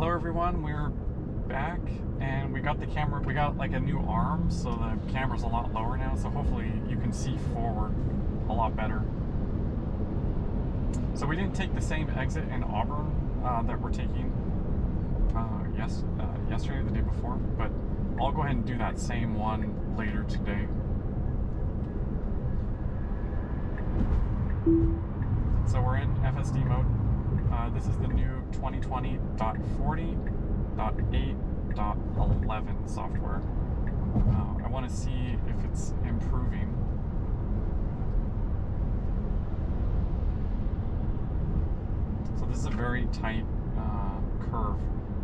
Hello everyone, we're back and we got the camera, we got like a new arm, so the camera's a lot lower now, so hopefully you can see forward a lot better. So we didn't take the same exit in Auburn that we're taking yesterday or the day before, but I'll go ahead and do that same one later today. So we're in FSD mode. This is the new 2020.40.8.11 software. I want to see if it's improving. So this is a very tight curve.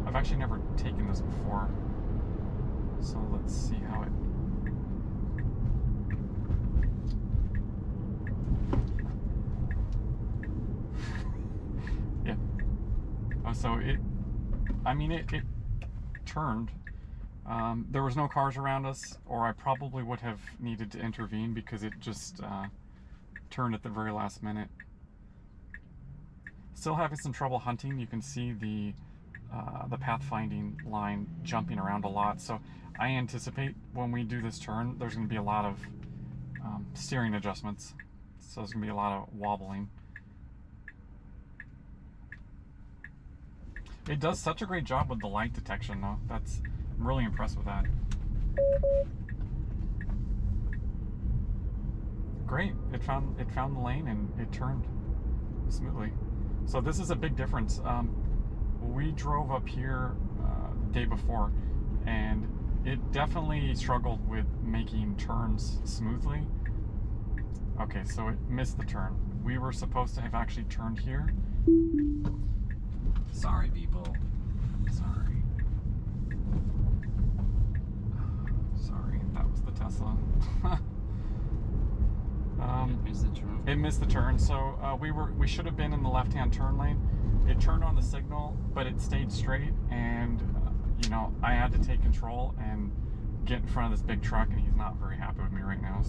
I've actually never taken this before. So let's see how it... Yeah. Oh, so it turned. There was no cars around us, or I probably would have needed to intervene because it just turned at the very last minute. Still having some trouble hunting. You can see the pathfinding line jumping around a lot. So I anticipate when we do this turn, there's going to be a lot of steering adjustments. So there's going to be a lot of wobbling. It does such a great job with the light detection though. I'm really impressed with that. Great, it found the lane and it turned smoothly. So this is a big difference. We drove up here day before and it definitely struggled with making turns smoothly. Okay, so it missed the turn. We were supposed to have actually turned here. Sorry, people. Sorry. Sorry, that was the Tesla. It missed the turn. It missed the turn, so we should have been in the left-hand turn lane. It turned on the signal, but it stayed straight, and you know, I had to take control and get in front of this big truck, and he's not very happy with me right now.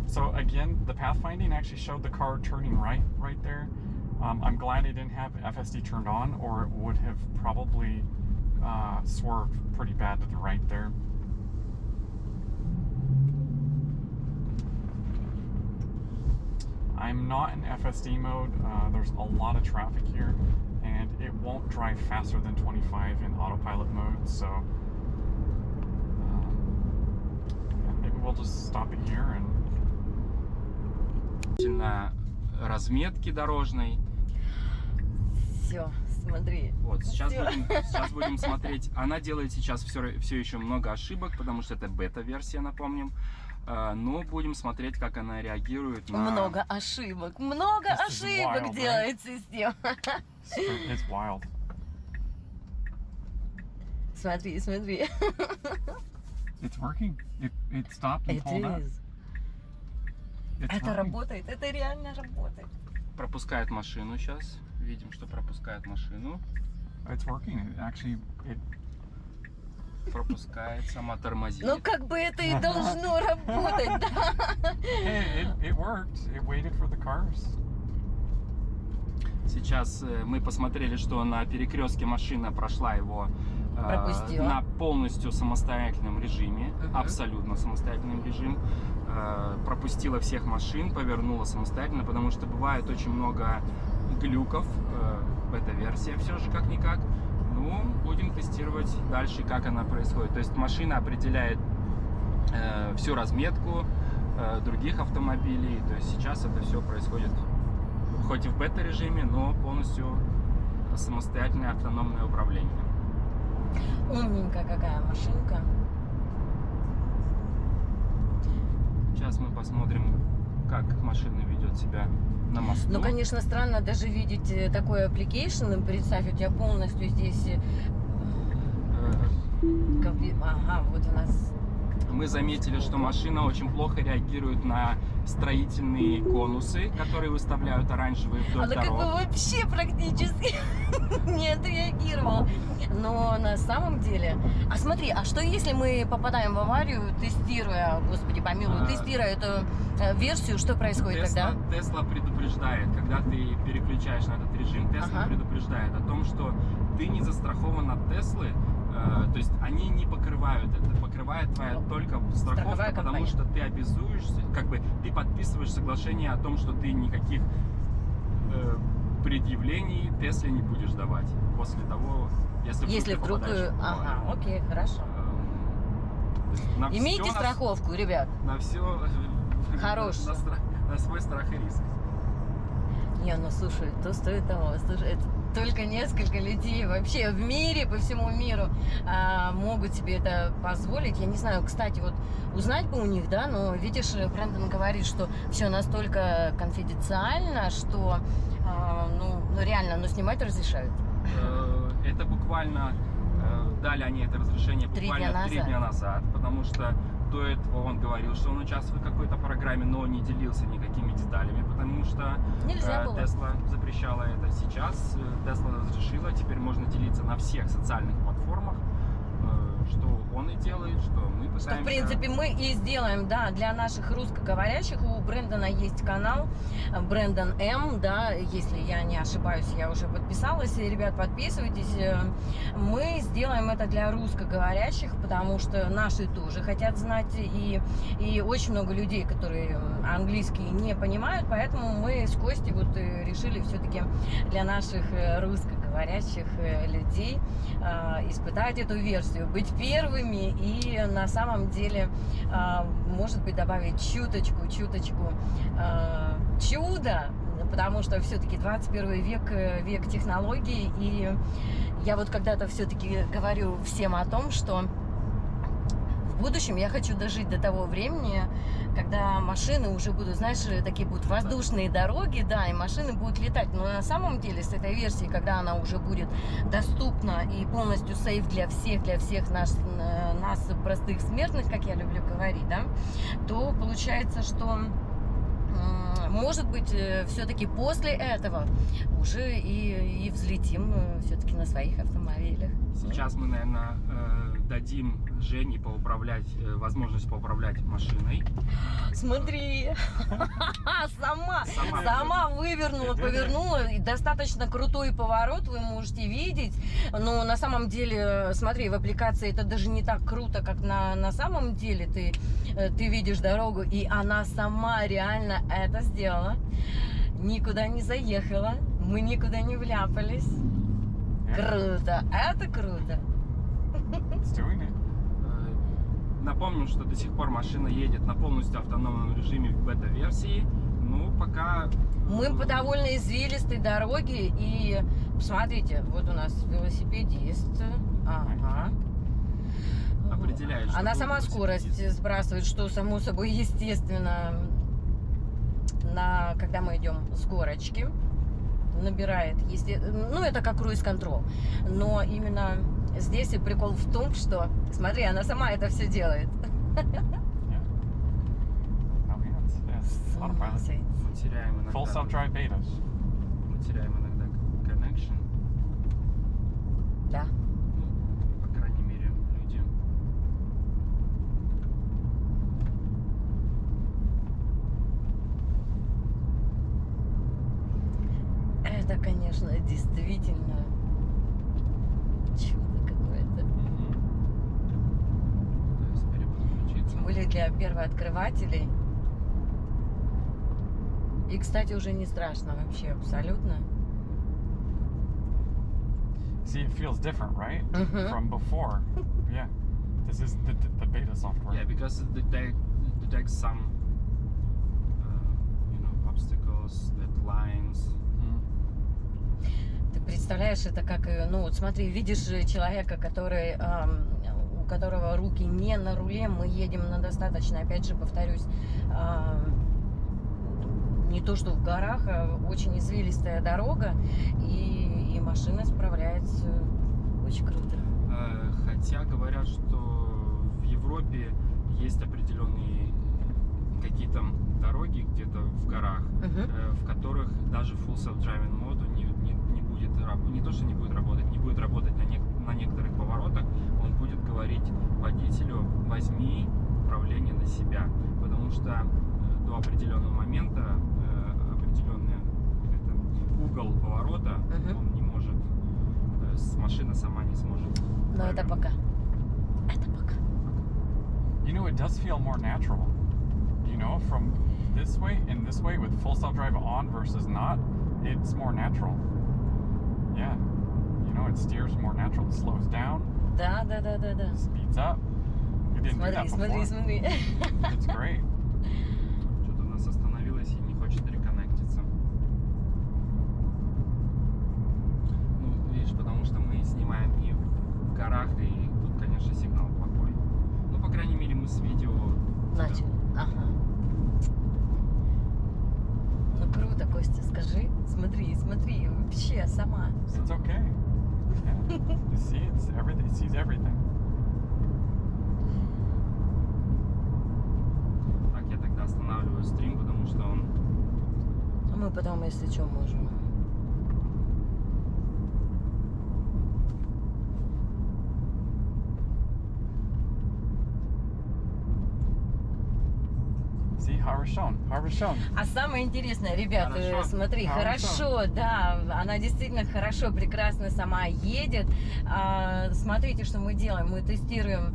So again, the pathfinding actually showed the car turning right there. I'm glad it didn't have FSD turned on, or it would have probably swerved pretty bad to the right there. I'm not in FSD mode. There's a lot of traffic here, and it won't drive faster than 25 in autopilot mode, so yeah, maybe we'll just stop it here and... На разметке дорожной. Все, смотри. Вот, сейчас будем смотреть. Она делает сейчас все еще много ошибок, потому что это бета-версия, напомним. Но будем смотреть, как она реагирует на... Много ошибок wild, делает система. It's wild. Смотри. It's working. It stopped and pulled up. Это работает, это реально работает. Пропускает машину сейчас. Видим, что пропускает машину. It's working. It пропускает, сама тормозит. Ну как бы это и должно работать, да? It worked. It waited for the cars. Сейчас мы посмотрели, что на перекрестке машина прошла его на полностью самостоятельном режиме, абсолютно самостоятельном режиме. Пропустила всех машин, повернула самостоятельно, потому что бывает очень много глюков. Бета-версия все же как-никак. Ну, будем тестировать дальше, как она происходит. То есть машина определяет всю разметку других автомобилей. То есть сейчас это все происходит хоть и в бета-режиме, но полностью самостоятельное автономное управление. Умненькая какая машинка. Сейчас мы посмотрим, как машина ведет себя на мосту. Ну, конечно, странно даже видеть такой application. Представь, у тебя полностью здесь... Ага, вот у нас... Мы заметили, что машина очень плохо реагирует на строительные конусы, которые выставляют оранжевые вдоль дорог. Она как бы вообще практически не отреагировала. Но на самом деле... А смотри, а что если мы попадаем в аварию, тестируя, господи помилуй, тестируя эту версию, что происходит тогда? Тесла предупреждает, когда ты переключаешь на этот режим режим, Тесла предупреждает о том, что ты не застрахован от Теслы, то есть они не покрывают это, покрывает твоя только страховка, потому что ты обязуешься, как бы ты подписываешь соглашение о том, что ты никаких предъявлений Тесле не будешь давать после того, если вдруг ага, окей, хорошо. Имейте страховку, ребят. На все. Хорош. На свой страх и риск. Не, ну слушай, то стоит того. Слушай, это только несколько людей вообще в мире, по всему миру могут себе это позволить. Я не знаю, кстати, вот узнать бы у них, да, но видишь, Брэндон говорит, что все настолько конфиденциально, что ну реально, но снимать разрешают. Это буквально дали они это разрешение буквально 3 дня назад, потому что до этого он говорил, что он участвует в какой-то программе, но не делился никакими деталями, потому что Тесла запрещала это. Сейчас Тесла разрешила, теперь можно делиться на всех социальных платформах, что он и делает, что мы пытаемся... Что, в принципе, мы и сделаем, да, для наших русскоговорящих. У Брэндона есть канал, Брэндон М, да, если я не ошибаюсь, я уже подписалась. Ребят, подписывайтесь. Мы сделаем это для русскоговорящих, потому что наши тоже хотят знать, и очень много людей, которые английский не понимают, поэтому мы с Костей вот решили все-таки для наших русскоговорящих людей испытать эту версию, быть первыми и на самом деле, может быть, добавить чуточку чуда, потому что все-таки 21 век технологий, и я вот когда-то все-таки говорю всем о том, что в будущем я хочу дожить до того времени, когда машины уже будут, знаешь, такие будут воздушные дороги, да, и машины будут летать. Но на самом деле с этой версией, когда она уже будет доступна и полностью сейф для всех нас простых смертных, как я люблю говорить, да, то получается, что может быть, все-таки после этого уже и взлетим все-таки на своих автомобилях. Сейчас мы, наверное, дадим Жене возможность поуправлять машиной. Смотри, сама вывернула, повернула. И достаточно крутой поворот, вы можете видеть. Но на самом деле, смотри, в аппликации это даже не так круто, как на самом деле. Ты видишь дорогу, и она сама реально это сделала. Никуда не заехала, мы никуда не вляпались. Круто, это круто. Напомним, что до сих пор машина едет на полностью автономном режиме в бета-версии. Ну, пока... Мы по довольно извилистой дороге, и посмотрите, вот у нас велосипедист. Ага. Определяет, что она сама скорость сбрасывает, что само собой естественно, когда мы идем с горочки, набирает, ну это как круиз-контрол, но именно здесь и прикол в том, что, смотри, она сама это все делает. Мы теряем иногда... Full self-drive betas. Мы теряем иногда connection. Да. Ну, по крайней мере, люди... Это, конечно, действительно чудо какое-то. Тем более для первооткрывателей. И, кстати, уже не страшно вообще, абсолютно. See, it feels different, right? From before. Yeah. This is the beta software. Yeah, because it detects some, obstacles, deadlines. Ты представляешь, это как, ну вот смотри, видишь человека, у которого руки не на руле, мы едем на достаточно, опять же, повторюсь, не то что в горах, а очень извилистая дорога, и машина справляется очень круто. Хотя говорят, что в Европе есть определенные какие-то дороги где-то в горах, в которых даже full self-driving моду не будет, не то что не будет работать на некоторых поворотах, он будет говорить водителю: возьми управление на себя, потому что до определенного момента определенные угол поворота, он не может, то есть машина сама не сможет. Но это пока. Это пока. You know, it does feel more natural. You know, from this way and this way with full self-drive on versus not, it's more natural. Yeah. You know, it steers more natural. It slows down. Да. Speeds up. You didn't do that before. Смотри. It's great. Что-то у нас остановилось и не хочет реконнектиться. Ну, видишь, потому что мы снимаем не в горах, и тут, конечно, сигнал плохой. Ну, по крайней мере, мы с видео... Начали. Ага. Ну круто, Костя, скажи. Смотри, вообще сама. It's okay. Yeah. You see, it's everything. It sees everything. Так, я тогда останавливаю стрим, потому что он... Мы потом, если что, можем. See, Harvard shown. А самое интересное, ребят, Хорошо. смотри, хорошо, да, она действительно хорошо, прекрасно сама едет. Смотрите, что мы делаем. Мы тестируем,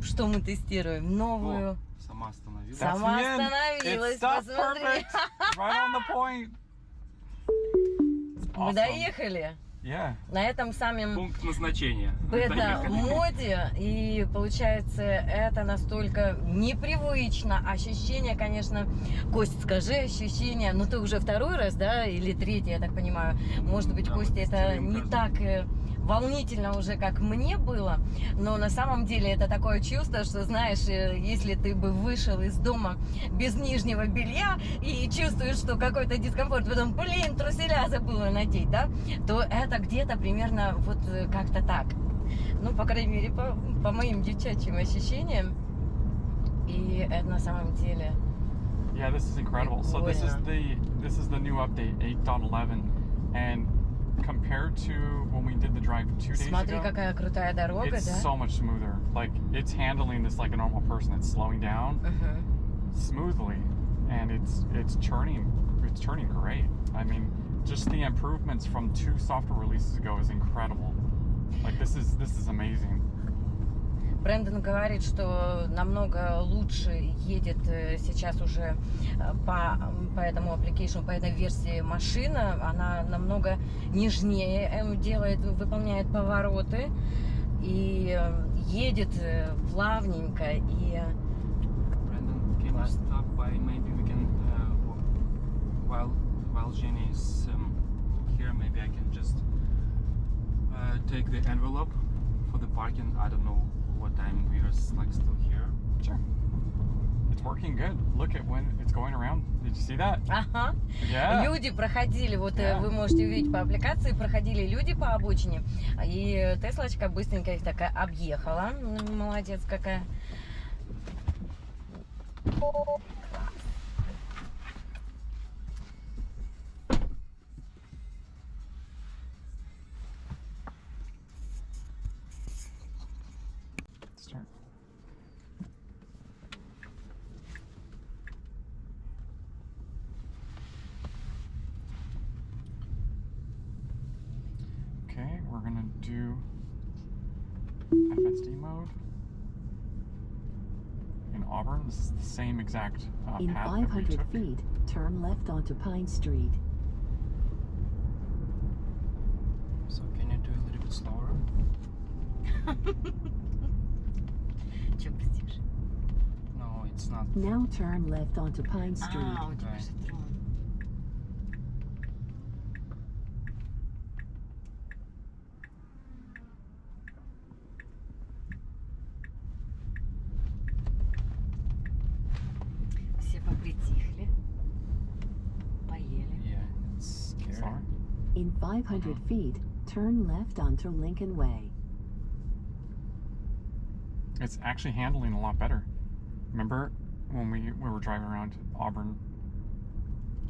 что мы тестируем? Новую. О, сама остановилась. That's Сама the end. остановилась, It stopped посмотри. perfect. Right on the point. It's Мы awesome. доехали. Yeah. На этом самом Пункт назначения. бета-моде, и получается, это настолько непривычно. Ощущение, конечно, Кость, скажи ощущение, ну ты уже второй раз, да, или третий, я так понимаю. Может быть, Да, Костя, мы это тестируем не каждый. так волнительно уже, как мне было, но на самом деле это такое чувство, что, знаешь, если ты бы вышел из дома без нижнего белья и чувствуешь, что какой-то дискомфорт, потом, блин, труселя забыла надеть, да, то это где-то примерно вот как-то так. Ну, по крайней мере, по моим девчачьим ощущениям. И это на самом деле... Yeah, this is incredible. So this is the new update 8.11, and compared to when we did the drive 2 days Смотри, ago, какая крутая дорога, it's да? so much smoother. Like, it's handling this like a normal person. It's slowing down smoothly, and it's turning great. I mean, just the improvements from 2 software releases ago is incredible. Like, this is amazing. Брэндон говорит, что намного лучше едет сейчас уже по этому application, по этой версии машина. Она намного нежнее делает, выполняет повороты и едет плавненько. И Brandon, can you stop by? Maybe we can, while Jenny is here, maybe I can just take the envelope for the parking. I don't know what time we are like still here. Sure. It's working good. Look at when it's going around. Did you see that? ага. Yeah. Люди проходили, вот Yeah. вы можете увидеть по аппликации, проходили люди по обочине, и Теслочка быстренько их такая объехала. Молодец какая. Start. Okay, we're gonna do FSD mode in Auburn. This is the same exact In path that we 500 took. feet, turn left onto Pine Street. So can you do a little bit slower? Че бздишь? No, it's not. Now turn left onto Pine Street. У тебя же трон. Все попритихли, поели. Yeah, it's scary. Sorry. In 500 feet, turn left onto Lincoln Way. It's actually handling a lot better. Remember when we were driving around Auburn?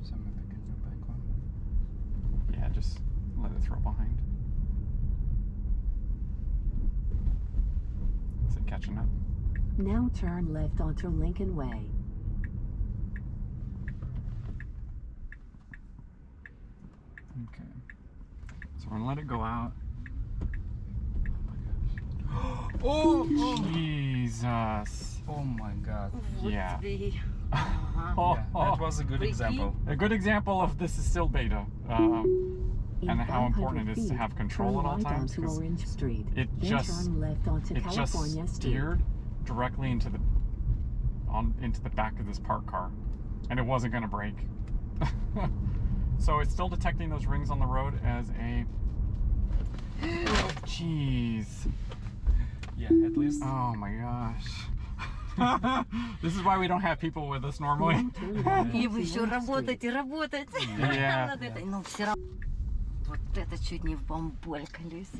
So maybe I can do back on. Yeah, just let it throw behind. Is it catching up? Now turn left onto Lincoln Way. Okay. So we're gonna let it go out. Oh, Jesus. oh my God. Yeah. Yeah, that was a good example. A good example of this is still beta. In And how 500 important it is to feet, have control turn at all right times, onto 'cause Orange Street, it then just turn left onto it just California Street. steered directly into the back of this parked car, and it wasn't going to brake. So it's still detecting those rings on the road as a jeez. Yeah, at least. Oh my gosh. This is why we don't have people with us normally. Now turn right И onto вы еще North работать и Street. работать. Yeah. Над этой. Ну, все равно. Вот это чуть не в бомболькались.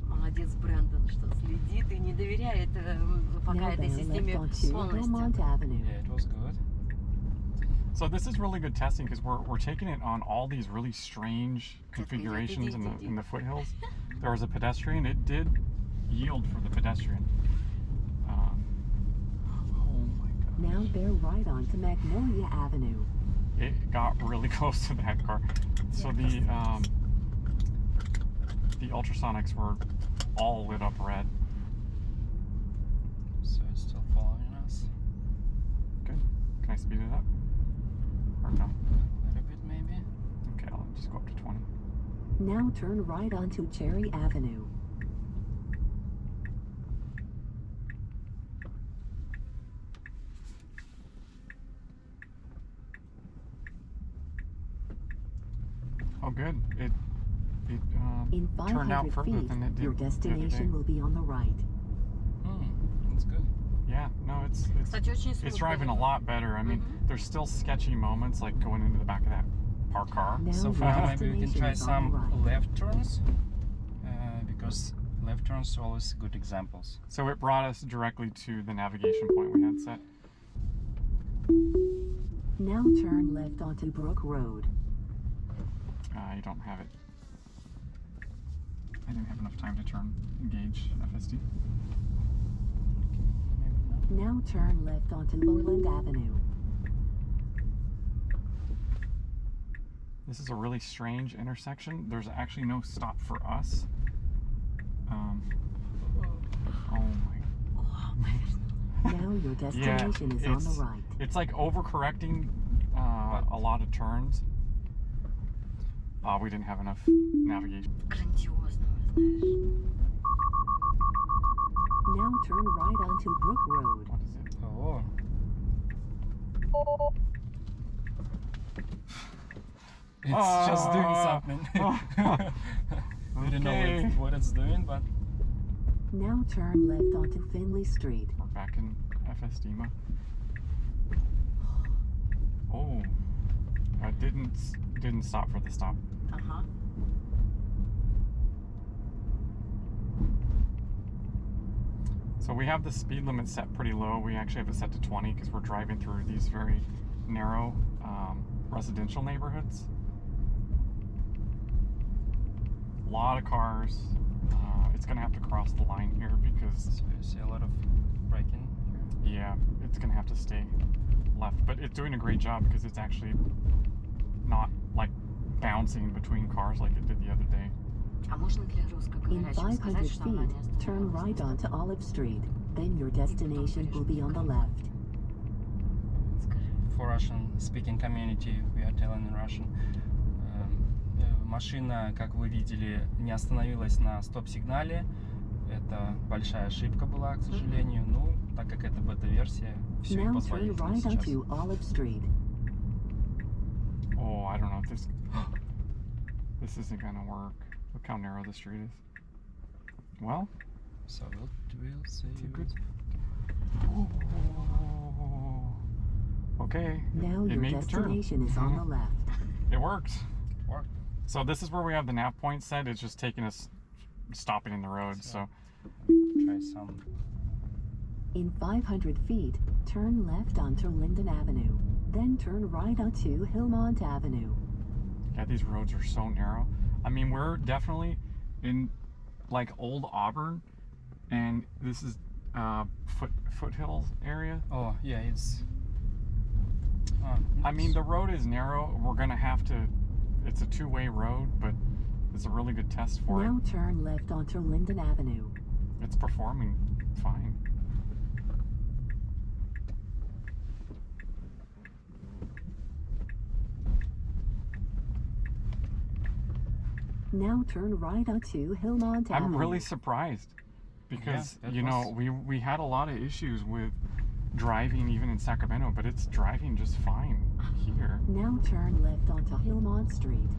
Молодец, Брэндон, что следит и не доверяет пока Now этой bear left системе onto полностью. Vermont Avenue. Yeah, it was good. So this is really good testing because we're taking it on all these really strange configurations in the foothills. There was a pedestrian. It did yield for the pedestrian. Oh my god. Now bear right onto Magnolia Avenue. It got really close to that car. So the ultrasonics were all lit up red. So it's still following us. Good. Can I speed it up? Or no? A little bit maybe. Okay, I'll just go up to 20. Now turn right onto Cherry Avenue. Oh, good. It In turned out 500 further feet, than it did your the other destination day. will be on the right. That's good. Yeah, no, it's Кстати, очень it's смутно. driving a lot better. I mean, there's still sketchy moments like going into the back of that parked car. Now So your for now, maybe we can destination try is on the some right. left turns, because left turns are always good examples. So it brought us directly to the navigation point we had set. Now turn left onto Brook Road. You don't have it. I didn't have enough time to engage FSD. Maybe no. Now turn left onto Lowland Avenue. This is a really strange intersection. There's actually no stop for us. Oh my. Now your destination is on the right. It's like overcorrecting a lot of turns. We didn't have enough navigation. Грандиозно, знаешь. Now turn right onto Brook Road. What is it? Oh. It's just doing something. We don't Okay. know what it's doing, but Now turn left onto Finley Street. We're back in FSD mode. Oh, I didn't stop for the stop. Ага. So we have the speed limit set pretty low. We actually have it set to 20 because we're driving through these very narrow residential neighborhoods. A lot of cars. It's gonna have to cross the line here because so you see a lot of braking here. yeah, it's gonna have to stay left. But it's doing a great job because it's actually not like bouncing between cars like it did the other day. А можно для In русскоговорящих 500 сказать, что она не feet, turn остановилась? right onto Olive Street. Then your destination will be on the left. Скажи. For Russian speaking community, we are telling in Russian. Машина, как вы видели, не остановилась на стоп-сигнале. Это большая ошибка была, к сожалению. Ну, так как это бета-версия, все и Now turn позволительно right сейчас. onto Olive Street. Oh, I don't know if this this isn't gonna work. Look how narrow the street is. Well, So we'll see. it's a good. Okay. Now it your made the turn. destination is on the left. It worked. Worked. So this is where we have the nav point set. It's just taking us stopping in the road. So Try some. In 500 feet, turn left onto Linden Avenue. Then turn right onto Hillmont Avenue. yeah, these roads are so narrow. I mean, we're definitely in like old Auburn, and this is foothills area. Oh, yeah, it's I mean, the road is narrow. We're gonna have to. It's a two-way road, but it's a really good test for it. Now turn left onto Linden Avenue. It's performing fine. Now turn right onto Hillmont Avenue. I'm really surprised because Yeah, you know we had a lot of issues with driving even in Sacramento, but it's driving just fine here. Now turn left onto Hillmont Street.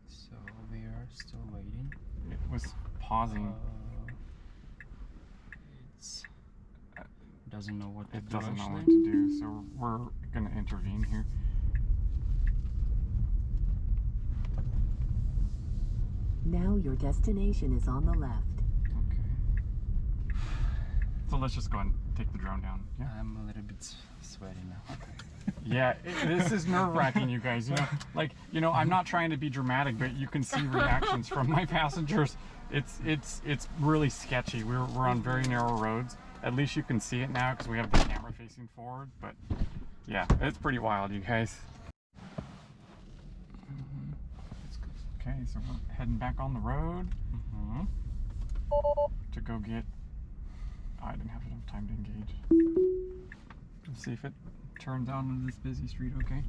So we are still waiting. It was pausing. It's doesn't know what to It do. doesn't know actually. what to do, so we're gonna intervene here. Now your destination is on the left. Okay. So let's just go ahead and take the drone down. Yeah. I'm a little bit sweaty now. Yeah, this is nerve-wracking, you guys. You know, like, you know, I'm not trying to be dramatic, but you can see reactions from my passengers. It's really sketchy. We're on very narrow roads. At least you can see it now because we have the camera facing forward. But yeah, it's pretty wild, you guys. Okay, so we're heading back on the road to go get. Oh, I didn't have enough time to engage. Let's see if it turns on in this busy street. Okay.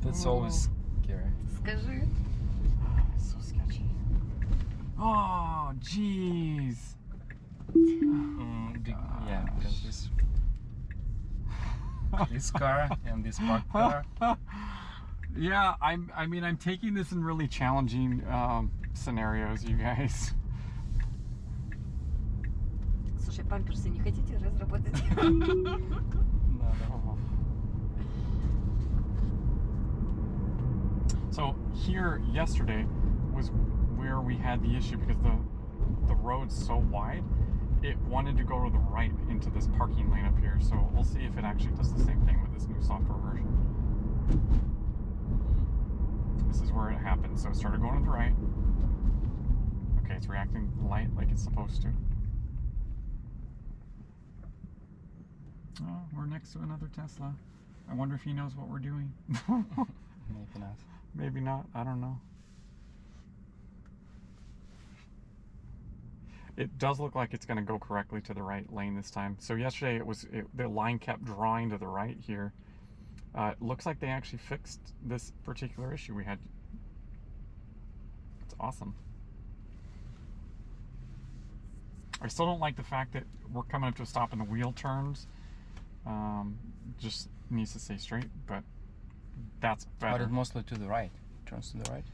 That's always scary. Скажи. So sketchy. Oh, jeez. Yeah, because this car and this parked car. Yeah, I mean, I'm taking this in really challenging scenarios, you guys. Слушай, памперсы не хотите разработать? So here yesterday was where we had the issue because the road's so wide, it wanted to go to the right into this parking lane up here. So we'll see if it actually does the same thing with this new software version. This is where it happened. So it started going to the right. Okay, it's reacting light like it's supposed to. Oh, we're next to another Tesla. I wonder if he knows what we're doing. Maybe not. Maybe not. I don't know. It does look like it's going to go correctly to the right lane this time. So yesterday the line kept drawing to the right here. It looks like they actually fixed this particular issue we had. It's awesome. I still don't like the fact that we're coming up to a stop and the wheel turns. Just needs to stay straight, but that's better. But it mostly to the right. Turns to the right,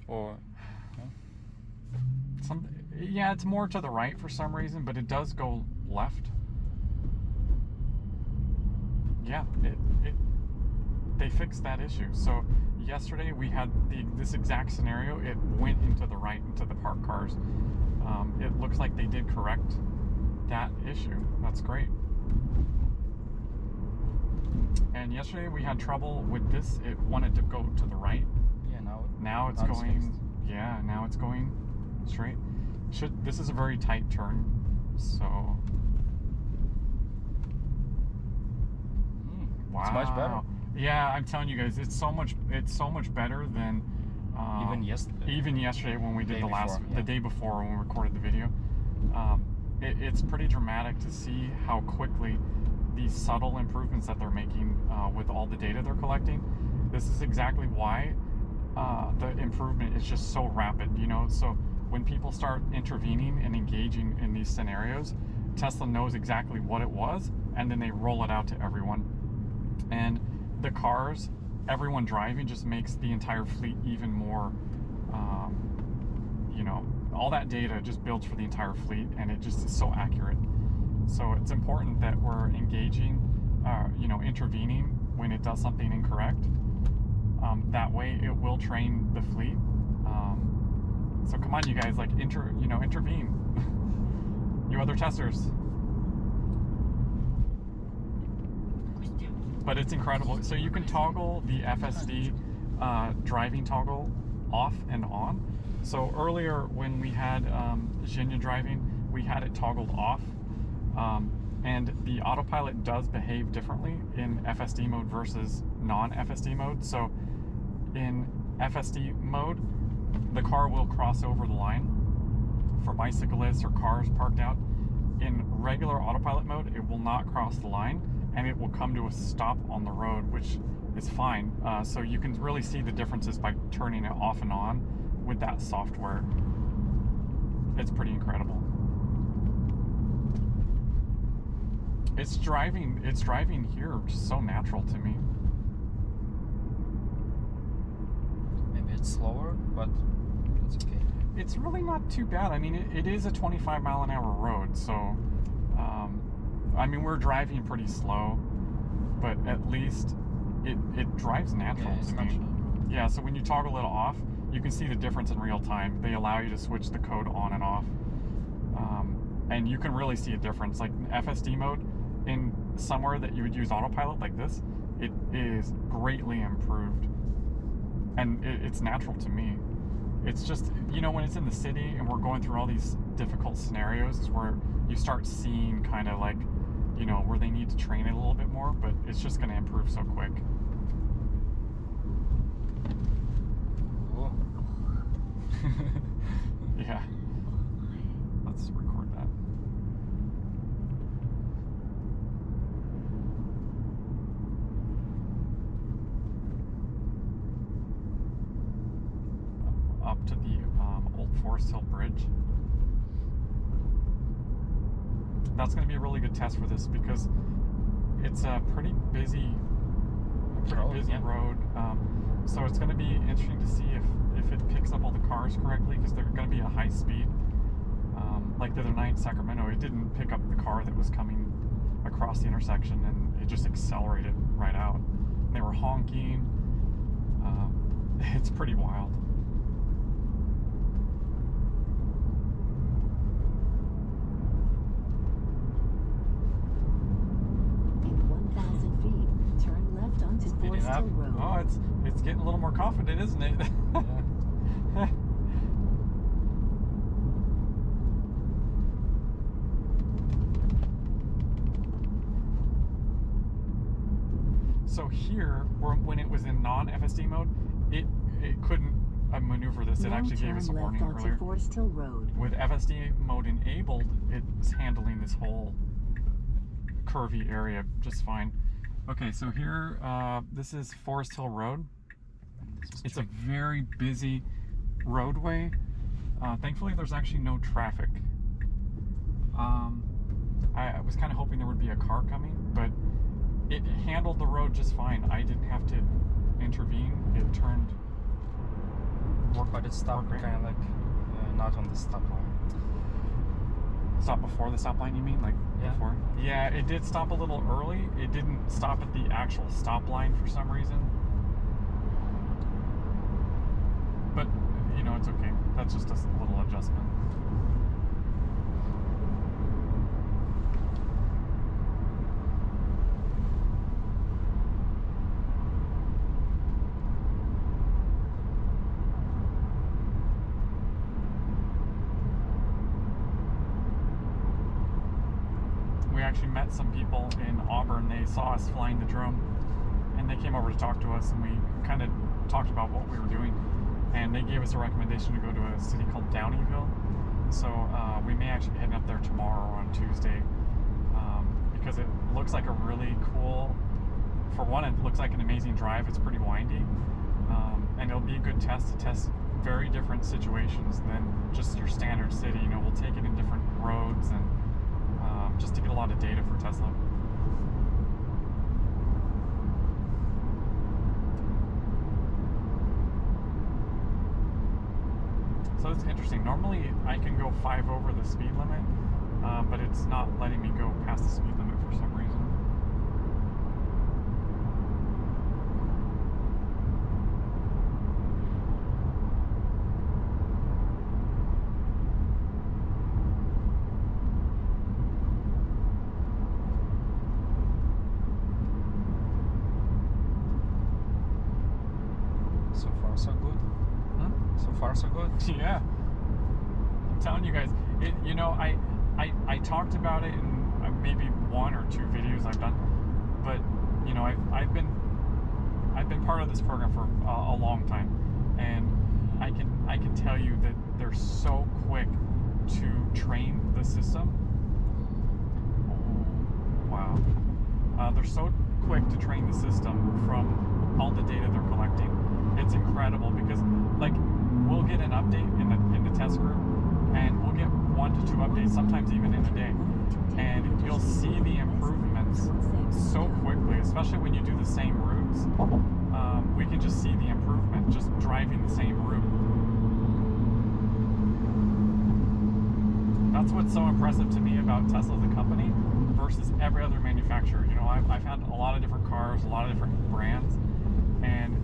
or no? Yeah, it's more to the right for some reason, but it does go left. Yeah, they fixed that issue. So yesterday we had this exact scenario. It went into the right into the parked cars. It looks like they did correct that issue. That's great. And yesterday we had trouble with this. It wanted to go to the right. Yeah, Now it's going. fixed. Yeah, now it's going straight. This is a very tight turn, so. Wow. It's much better. Yeah, I'm telling you guys, it's so much better than Even yesterday. Even yesterday when we did the day before when we recorded the video. It's pretty dramatic to see how quickly these subtle improvements that they're making with all the data they're collecting. This is exactly why the improvement is just so rapid, you know. So when people start intervening and engaging in these scenarios, Tesla knows exactly what it was, and then they roll it out to everyone. And the cars, everyone driving, just makes the entire fleet even more, you know, all that data just builds for the entire fleet, and it just is so accurate. So it's important that we're engaging, you know, intervening when it does something incorrect. That way it will train the fleet. So come on, you guys, like, intervene. You other testers. But it's incredible. So you can toggle the FSD driving toggle off and on. So earlier when we had Xenia driving, we had it toggled off, and the autopilot does behave differently in FSD mode versus non-FSD mode. So in FSD mode, the car will cross over the line for bicyclists or cars parked out. In regular autopilot mode, it will not cross the line, and it will come to a stop on the road, which is fine. So you can really see the differences by turning it off and on with that software. It's pretty incredible. It's driving here just so natural to me. Maybe it's slower, but it's okay. It's really not too bad. I mean, it is a 25-mile-an-hour road, so I mean, we're driving pretty slow, but at least it drives natural to me. Yeah, so when you toggle it off, you can see the difference in real time. They allow you to switch the code on and off, and you can really see a difference. Like in FSD mode, in somewhere that you would use autopilot like this, it is greatly improved, and it's natural to me. It's just, you know, when it's in the city and we're going through all these difficult scenarios, is where you start seeing kind of like, you know, where they need to train it a little bit more, but it's just going to improve so quick. Cool. Yeah. Let's record that. Up to the old Forest Hill Bridge. That's going to be a really good test for this because it's a pretty busy road. So it's going to be interesting to see if it picks up all the cars correctly, because they're going to be at high speed. Like the other night in Sacramento, it didn't pick up the car that was coming across the intersection, and it just accelerated right out. And they were honking. It's pretty wild. In 1,000 feet, turn left onto Forest Hill Road. Oh, it's getting a little more confident, isn't it? Yeah. So here, when it was in non-FSD mode, it couldn't maneuver this. It Now actually gave turn us a left warning onto earlier. Forest Hill Road. With FSD mode enabled, it's handling this whole curvy area just fine. Okay, so here, this is Forest Hill Road. It's a very busy roadway. Thankfully, there's actually no traffic. I was kind of hoping there would be a car coming, but it handled the road just fine. I didn't have to intervene. It turned. But it stopped kind of like not on the stop line. Stop before the stop line, you mean? Like Yeah. before? Yeah, it did stop a little early. It didn't stop at the actual stop line for some reason. But, you know, it's okay. That's just a little adjustment. We actually met some people in Auburn. They saw us flying the drone, and they came over to talk to us, and we kind of talked about what we were doing, and they gave us a recommendation to go to a city called Downeyville. So we may actually be heading up there tomorrow on Tuesday, because it looks like a really cool, for one, it looks like an amazing drive. It's pretty windy, and it'll be a good test to test very different situations than just your standard city. You know, we'll take it in different roads, and just to get a lot of data for Tesla. So it's interesting. Normally I can go 5 over the speed limit, but it's not letting me go past the speed limit for some reason. So far, so good. Hmm? So far so good. Yeah, I'm telling you guys. You know, I talked about it in maybe 1 or 2 videos I've done, but you know, I've been part of this program for a long time, and I can tell you that they're so quick to train the system. Oh, wow, they're so quick to train the system from all the data they're collecting. It's incredible because, like, we'll get an update in the test group, and we'll get 1 to 2 updates, sometimes even in a day, and you'll see the improvements so quickly, especially when you do the same routes. We can just see the improvement just driving the same route. That's what's so impressive to me about Tesla as a company versus every other manufacturer. You know, I've had a lot of different cars, a lot of different brands, and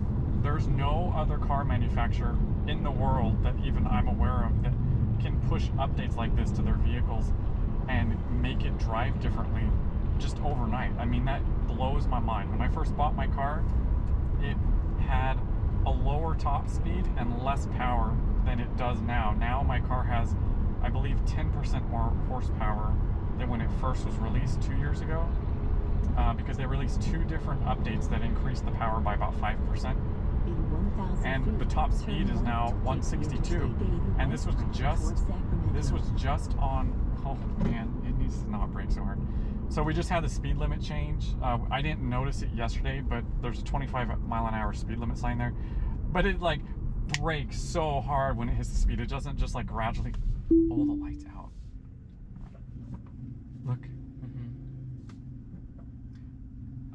there's no other car manufacturer in the world that even I'm aware of that can push updates like this to their vehicles and make it drive differently just overnight. I mean, that blows my mind. When I first bought my car, it had a lower top speed and less power than it does now. Now my car has, I believe, 10% more horsepower than when it first was released 2 years ago, because they released 2 different updates that increased the power by about 5%. And the top speed is now 162, and this was just on, oh man, it needs to not brake so hard. So we just had the speed limit change. I didn't notice it yesterday, but there's a 25-mile-an-hour speed limit sign there, but it like brakes so hard when it hits the speed. It doesn't just like gradually. Oh, the light's out. Look.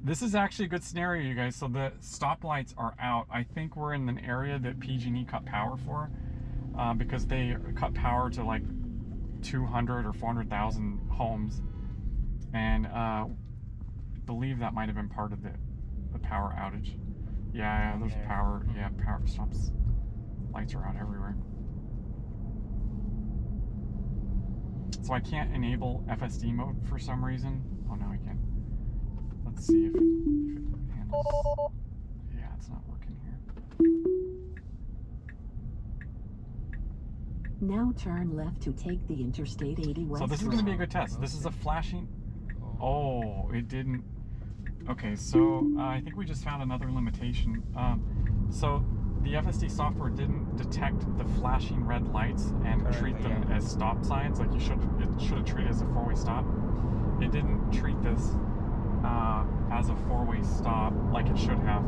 This is actually a good scenario, you guys. So the stoplights are out. I think we're in an area that PG&E cut power for, because they cut power to like 200 or 400,000 homes, and I believe that might have been part of the power outage. Yeah, there's power. Yeah, power stops. Lights are out everywhere. So I can't enable FSD mode for some reason. Oh no, I can. Let's see if it handles. Yeah, it's not working here. Now turn left to take the Interstate 80 west. So this is going to be a good test. This is a flashing. Oh, it didn't. Okay, so I think we just found another limitation. So the FSD software didn't detect the flashing red lights and treat them as stop signs like it should have treated as a 4-way stop. It didn't treat this as a 4-way stop like it should have.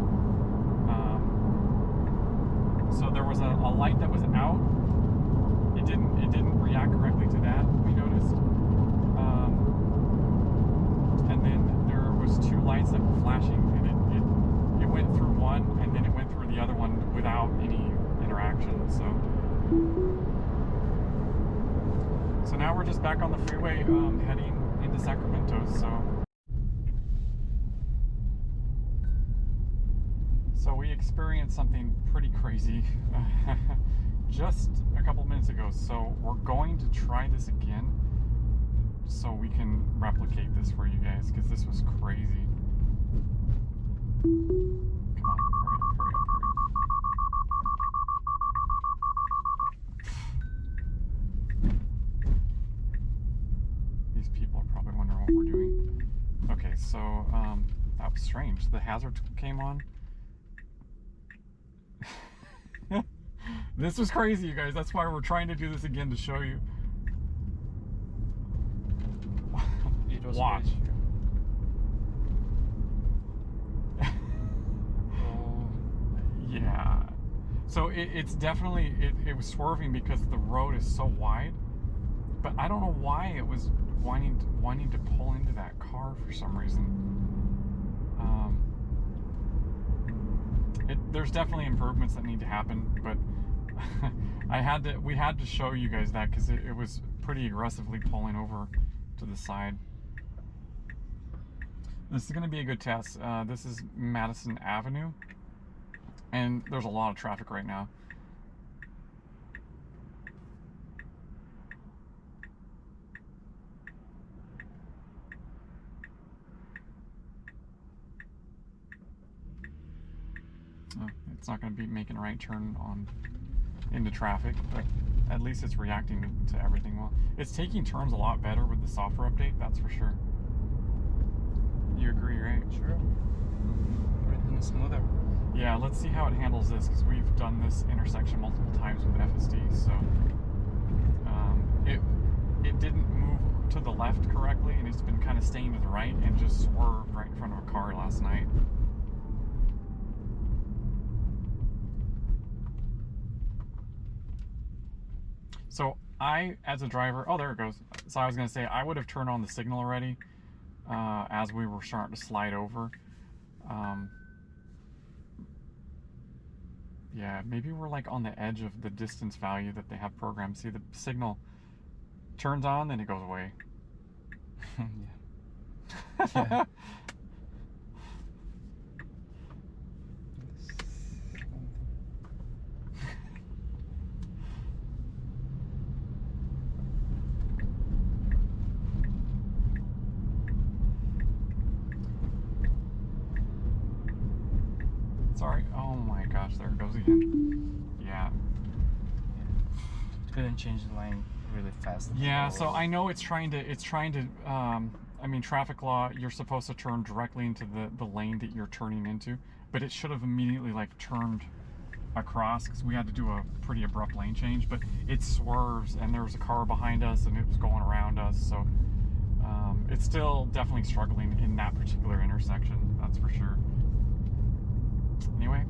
So there was a light that was out. It didn't react correctly to that, we noticed. And then there was 2 lights that were flashing, and it went through one, and then it went through the other one without any interaction. So now we're just back on the freeway, heading into Sacramento. So we experienced something pretty crazy just a couple minutes ago. So we're going to try this again so we can replicate this for you guys, because this was crazy. Come on, hurry up. These people are probably wondering what we're doing. Okay, so that was strange. The hazard came on. This was crazy, you guys. That's why we're trying to do this again, to show you. Watch. Yeah. So it's definitely, it was swerving because the road is so wide. But I don't know why it was wanting to pull into that car for some reason. There's definitely improvements that need to happen, but we had to show you guys that because it was pretty aggressively pulling over to the side. This is going to be a good test. This is Madison Avenue, and there's a lot of traffic right now. Oh, it's not going to be making a right turn on into traffic, but at least it's reacting to everything well. It's taking turns a lot better with the software update, that's for sure. You agree, right? Sure. Everything is smoother. Yeah, let's see how it handles this, because we've done this intersection multiple times with FSD, so it didn't move to the left correctly, and it's been kind of staying to the right and just swerved right in front of a car last night. So I, as a driver, oh, there it goes. So I was going to say, I would have turned on the signal already as we were starting to slide over. Yeah, maybe we're like on the edge of the distance value that they have programmed. See, the signal turns on, then it goes away. Yeah. Sorry. Oh my gosh, there it goes again. Yeah. Couldn't change the lane really fast. Yeah, so I know it's trying to I mean, traffic law, you're supposed to turn directly into the lane that you're turning into, but it should have immediately like turned across, because we had to do a pretty abrupt lane change, but it swerves and there was a car behind us and it was going around us, so it's still definitely struggling in that particular intersection, that's for sure. Anyway,